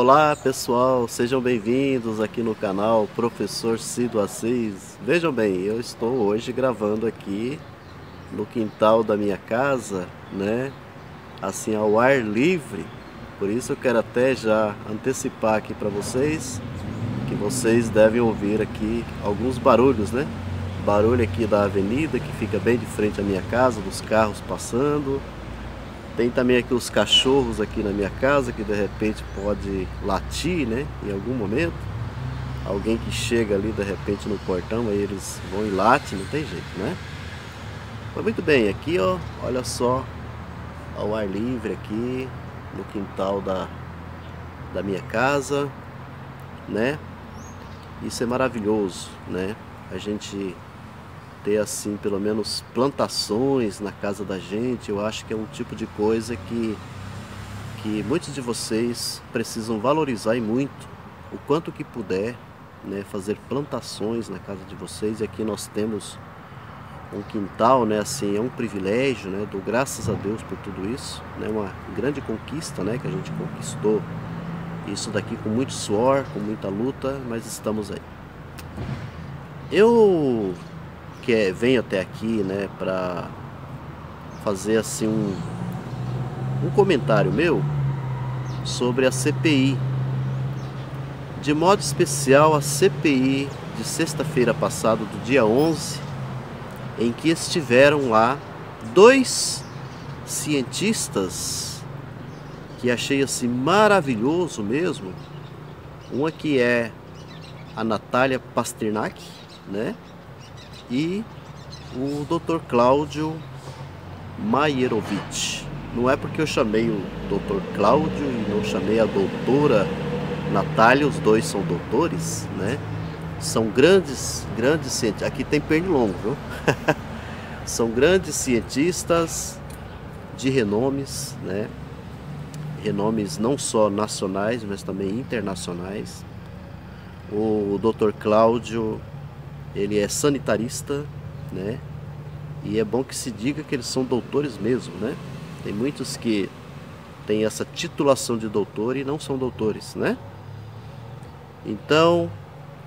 Olá pessoal, sejam bem-vindos aqui no canal Professor Cido Assis. Vejam bem, eu estou hoje gravando aqui no quintal da minha casa, né? Assim, ao ar livre. Por isso eu quero até já antecipar aqui para vocês que vocês devem ouvir aqui alguns barulhos, né? Barulho aqui da avenida que fica bem de frente à minha casa, dos carros passando. Tem também aqui os cachorros aqui na minha casa que de repente pode latir, né? Em algum momento. Alguém que chega ali de repente no portão, aí eles vão e latem, não tem jeito, né? Mas muito bem, aqui ó, olha só, ao ar livre aqui no quintal da minha casa, né? Isso é maravilhoso, né? A gente ter assim pelo menos plantações na casa da gente, eu acho que é um tipo de coisa que muitos de vocês precisam valorizar e muito, o quanto que puder, né, fazer plantações na casa de vocês. E aqui nós temos um quintal, né, assim, é um privilégio, né, dou graças a Deus por tudo isso, né, uma grande conquista, né, que a gente conquistou isso daqui com muito suor, com muita luta, mas estamos aí. Eu venho até aqui, né, para fazer assim um comentário meu sobre a CPI, de modo especial a CPI de sexta-feira passada, do dia 11, em que estiveram lá dois cientistas que achei assim maravilhoso mesmo. Uma que é a Natália Pasternak, né? E o Dr. Cláudio Maierovitch. Não é porque eu chamei o Dr. Cláudio e não chamei a doutora Natália, os dois são doutores, né? São grandes cientistas. Aqui tem pernilongo, viu? São grandes cientistas de renomes, né? Renomes não só nacionais, mas também internacionais. O Dr. Cláudio, ele é sanitarista, né? E é bom que se diga que eles são doutores mesmo, né? Tem muitos que têm essa titulação de doutor e não são doutores, né? Então,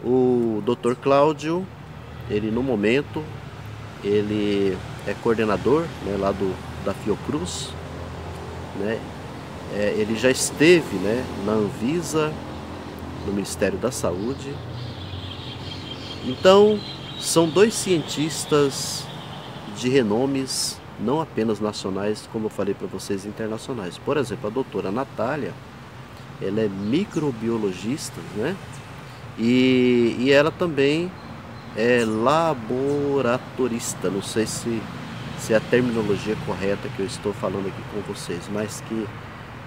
o Dr. Cláudio, ele no momento, ele é coordenador, né, lá da Fiocruz, né? Ele já esteve, né, na Anvisa, no Ministério da Saúde. Então, são dois cientistas de renomes, não apenas nacionais, como eu falei para vocês, internacionais. Por exemplo, a doutora Natália, ela é microbiologista, né? E ela também é laboratorista. Não sei se é a terminologia correta que eu estou falando aqui com vocês, mas que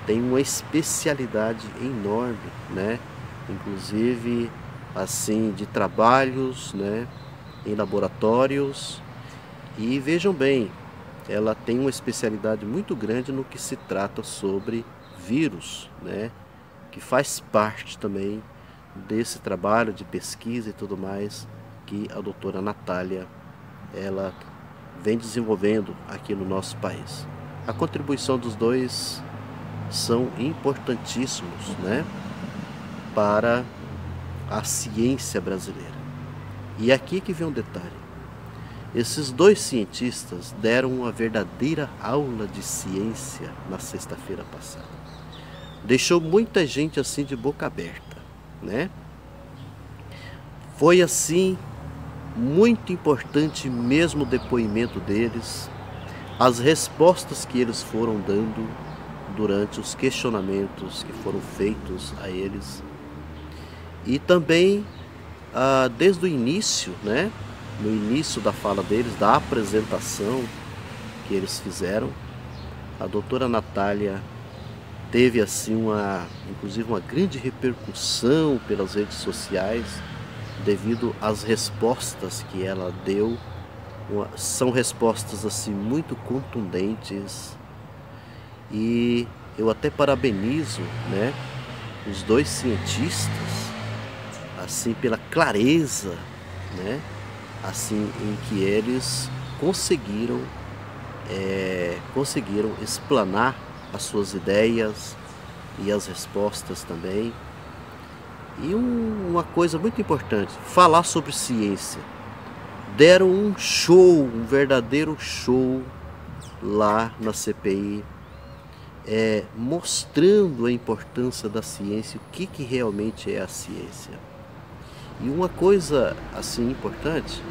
tem uma especialidade enorme, né? Inclusive assim, de trabalhos, né, em laboratórios. E vejam bem, ela tem uma especialidade muito grande no que se trata sobre vírus, né, que faz parte também desse trabalho de pesquisa e tudo mais que a doutora Natália, ela vem desenvolvendo aqui no nosso país. A contribuição dos dois são importantíssimos, né, para a ciência brasileira. E aqui que vem um detalhe. Esses dois cientistas deram uma verdadeira aula de ciência na sexta-feira passada. Deixou muita gente assim de boca aberta, né? Foi assim muito importante mesmo o depoimento deles, as respostas que eles foram dando durante os questionamentos que foram feitos a eles. E também, desde o início, né, no início da fala deles, da apresentação que eles fizeram, a doutora Natália teve assim inclusive uma grande repercussão pelas redes sociais devido às respostas que ela deu. São respostas assim muito contundentes, e eu até parabenizo, né, os dois cientistas assim pela clareza, né, assim em que eles conseguiram explanar as suas ideias e as respostas também. E uma coisa muito importante, falar sobre ciência. Deram um show, um verdadeiro show lá na CPI, mostrando a importância da ciência, o que realmente é a ciência. E uma coisa assim importante,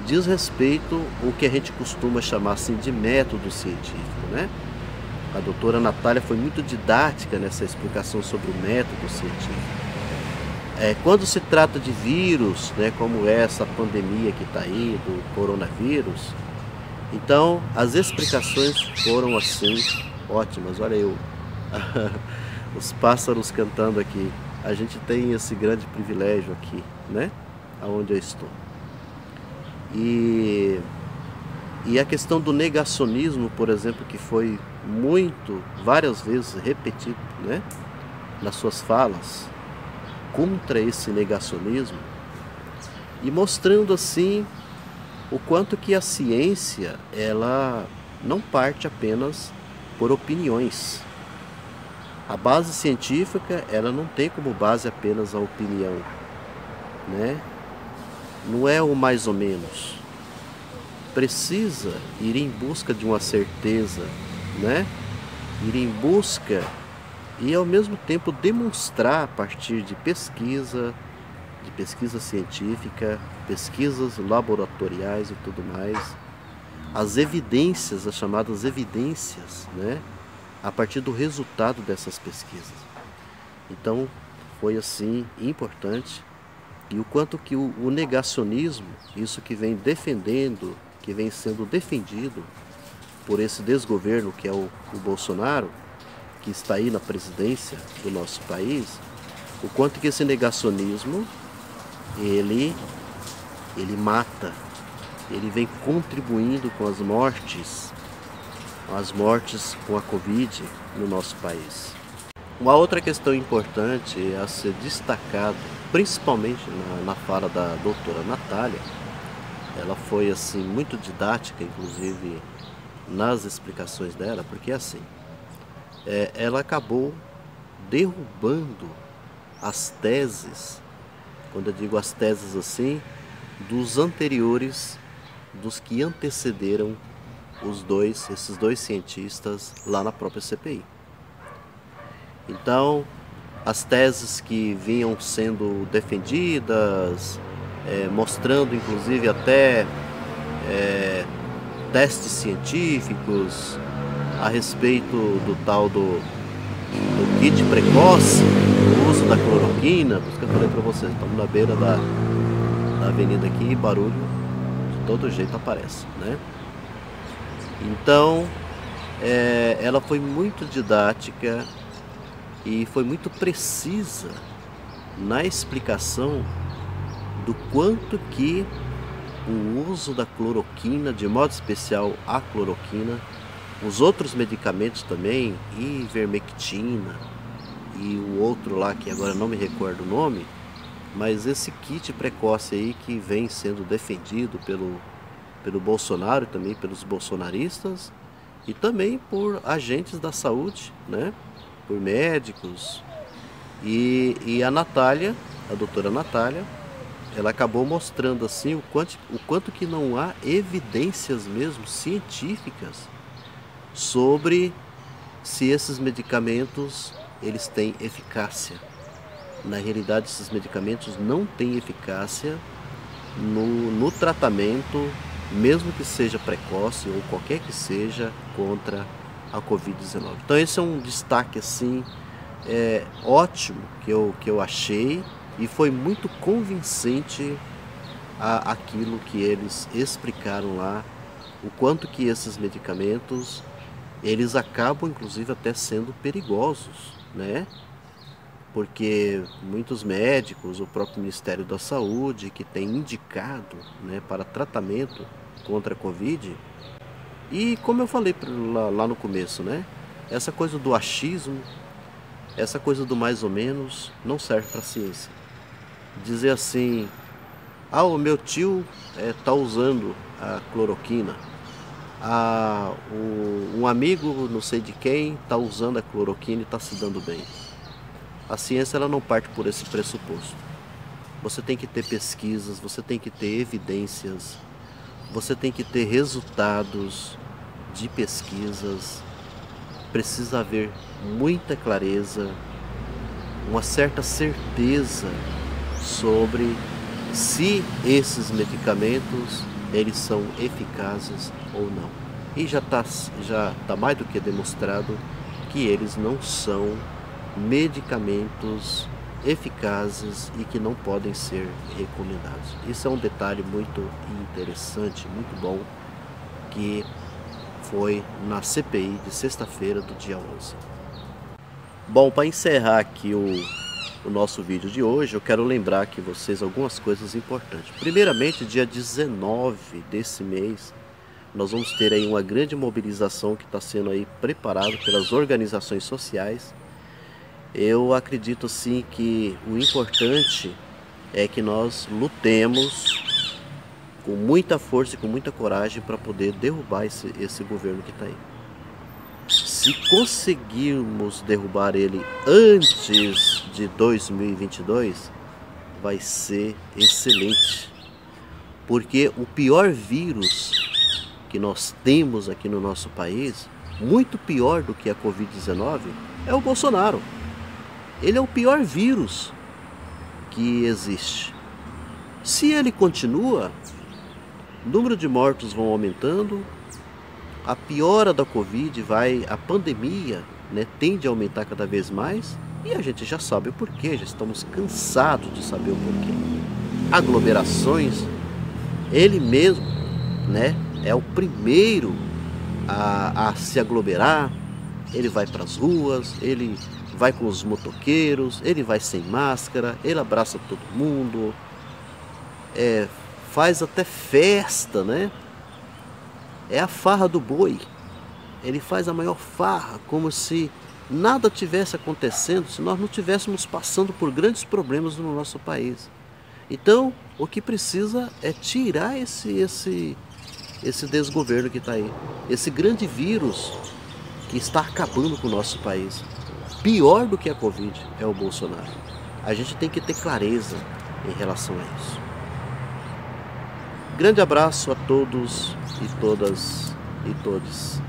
diz respeito ao que a gente costuma chamar assim de método científico, né? A doutora Natália foi muito didática nessa explicação sobre o método científico. Quando se trata de vírus, né, como essa pandemia que está aí, do coronavírus, então as explicações foram assim, ótimas. Olha eu, os pássaros cantando aqui. A gente tem esse grande privilégio aqui, né, aonde eu estou. E a questão do negacionismo, por exemplo, que foi várias vezes repetido, né, nas suas falas, contra esse negacionismo, e mostrando assim o quanto que a ciência, ela não parte apenas por opiniões. A base científica, ela não tem como base apenas a opinião, né? Não é o mais ou menos. Precisa ir em busca de uma certeza, né? Ir em busca e ao mesmo tempo demonstrar a partir de pesquisa científica, pesquisas laboratoriais e tudo mais, as evidências, as chamadas evidências, né? A partir do resultado dessas pesquisas. Então foi assim importante, e o quanto que o negacionismo, isso que vem que vem sendo defendido por esse desgoverno que é o Bolsonaro, que está aí na presidência do nosso país, o quanto que esse negacionismo, ele mata, ele vem contribuindo com as mortes com a Covid no nosso país. Uma outra questão importante a ser destacada, principalmente na fala da doutora Natália, ela foi assim muito didática, inclusive nas explicações dela, porque assim, ela acabou derrubando as teses, quando eu digo as teses assim, dos anteriores, dos que antecederam esses dois cientistas lá na própria CPI. Então, as teses que vinham sendo defendidas, mostrando inclusive até testes científicos a respeito do tal do kit precoce, o uso da cloroquina, por isso que eu falei para vocês, estamos na beira da avenida aqui e barulho de todo jeito aparece, né? Então, ela foi muito didática e foi muito precisa na explicação do quanto que o uso da cloroquina, de modo especial a cloroquina, os outros medicamentos também, ivermectina e o outro lá que agora não me recordo o nome, mas esse kit precoce aí que vem sendo defendido pelo Bolsonaro e também pelos bolsonaristas e também por agentes da saúde, né? Por médicos. E a Natália, a doutora Natália, ela acabou mostrando assim o quanto que não há evidências mesmo científicas sobre se esses medicamentos eles têm eficácia. Na realidade, esses medicamentos não têm eficácia no tratamento, mesmo que seja precoce ou qualquer que seja, contra a Covid-19. Então esse é um destaque assim ótimo que eu achei, e foi muito convincente aquilo que eles explicaram lá, o quanto que esses medicamentos eles acabam inclusive até sendo perigosos, né? Porque muitos médicos, o próprio Ministério da Saúde, que tem indicado, né, para tratamento contra a Covid, e como eu falei lá no começo, né, essa coisa do achismo, essa coisa do mais ou menos, não serve para a ciência. Dizer assim, o meu tio está usando a cloroquina, um amigo não sei de quem está usando a cloroquina e está se dando bem. A ciência ela não parte por esse pressuposto. Você tem que ter pesquisas, você tem que ter evidências, você tem que ter resultados de pesquisas, precisa haver muita clareza, uma certa certeza sobre se esses medicamentos eles são eficazes ou não. E já tá mais do que demonstrado que eles não são medicamentos eficazes e que não podem ser recomendados. Isso é um detalhe muito interessante, muito bom, que foi na CPI de sexta-feira do dia 11. Bom, para encerrar aqui o nosso vídeo de hoje, eu quero lembrar aqui vocês algumas coisas importantes. Primeiramente, dia 19 desse mês, nós vamos ter aí uma grande mobilização que está sendo aí preparada pelas organizações sociais. Eu acredito sim que o importante é que nós lutemos com muita força e com muita coragem para poder derrubar esse governo que está aí. Se conseguirmos derrubar ele antes de 2022, vai ser excelente. Porque o pior vírus que nós temos aqui no nosso país, muito pior do que a Covid-19, é o Bolsonaro. Ele é o pior vírus que existe. Se ele continua, o número de mortos vão aumentando, a piora da Covid a pandemia, né, tende a aumentar cada vez mais, e a gente já sabe o porquê, já estamos cansados de saber o porquê. Aglomerações, ele mesmo, né, é o primeiro a se aglomerar, ele vai para as ruas, ele vai com os motoqueiros, ele vai sem máscara, ele abraça todo mundo, faz até festa, né? É a farra do boi. Ele faz a maior farra, como se nada tivesse acontecendo, se nós não estivéssemos passando por grandes problemas no nosso país. Então, o que precisa é tirar esse desgoverno que está aí, esse grande vírus que está acabando com o nosso país. Pior do que a Covid é o Bolsonaro. A gente tem que ter clareza em relação a isso. Grande abraço a todos e todas e todos.